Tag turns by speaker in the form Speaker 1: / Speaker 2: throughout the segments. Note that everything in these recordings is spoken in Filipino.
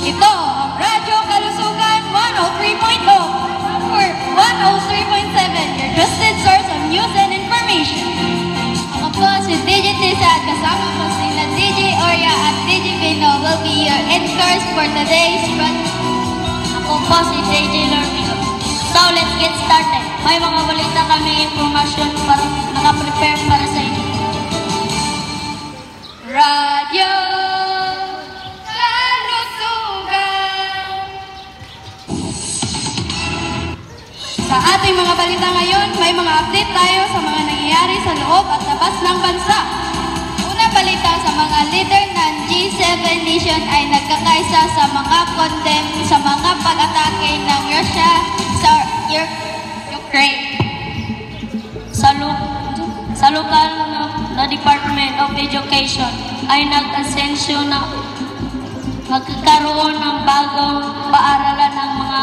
Speaker 1: Ito ang Radyo Kalusugan 103.0 or 103.7, your trusted source of news and information. Ako po si DJ Tisa at kasama po sila DJ Orya at DJ Pino will be your anchors for today's broadcast. Ako po si DJ Lormino. So let's get started. May mga balita kami informasyon para naka-prepare para sa inyo. Radyo Kalusugan. Sa ating mga balita ngayon, may mga update tayo sa mga nangyayari sa loob at labas ng bansa. Una balita sa mga leader ng G7 nation ay nagkakaisa sa mga condemn sa mga pag-atake ng Russia sa Ukraine. Sa lokal na Department of Education ay nag-asensyo na magkakaroon ng bagong paaralan ng mga.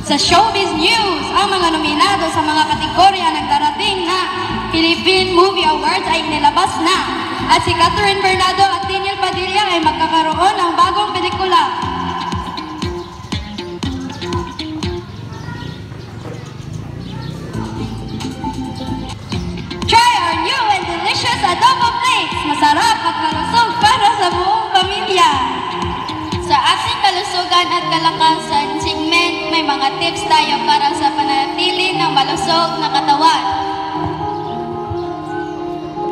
Speaker 1: Sa Showbiz News, ang mga nominado sa mga kategorya ng darating na Philippine Movie Awards ay nilabas na. At si Catherine Bernardo at Daniel Padilla ay magkakaroon ng bagong pelikula. Try our new and delicious adobo plates. Masarap at malusog para sa buong pamilya. Sa ating kalusugan at kalakasan segment, may mga tips tayo para sa pananatili ng malusog na katawan.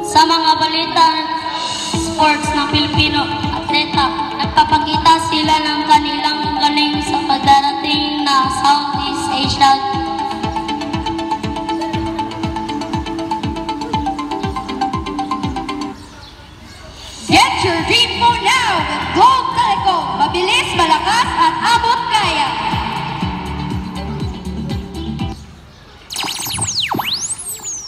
Speaker 1: Sa mga balita sports ng Pilipino atleta, nagpapakita sila ng kanilang galing sa pagdarating na Southeast Asia. Get your dream phone now with Globe Telecom. Mabilis, malakas at abot kaya.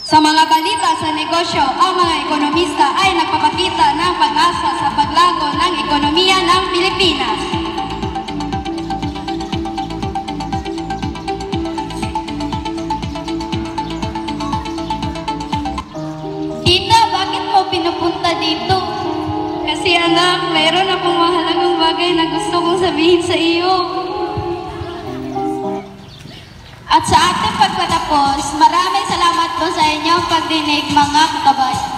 Speaker 1: Sa mga balita sa negosyo, ang mga ekonomista ay nagpapakita ng pag-asa sa paglago ng ekonomiya ng Pilipinas. Tita, bakit mo pinupunta dito? Kasi anak, mayroon akong mahalagang bagay na gusto kong sabihin sa iyo. At sa ating pagtatapos, maraming salamat po sa inyong pagdinig mga kababayan.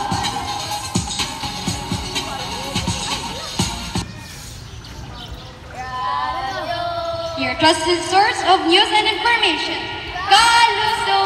Speaker 1: Your trusted source of news and information. Kalusugan!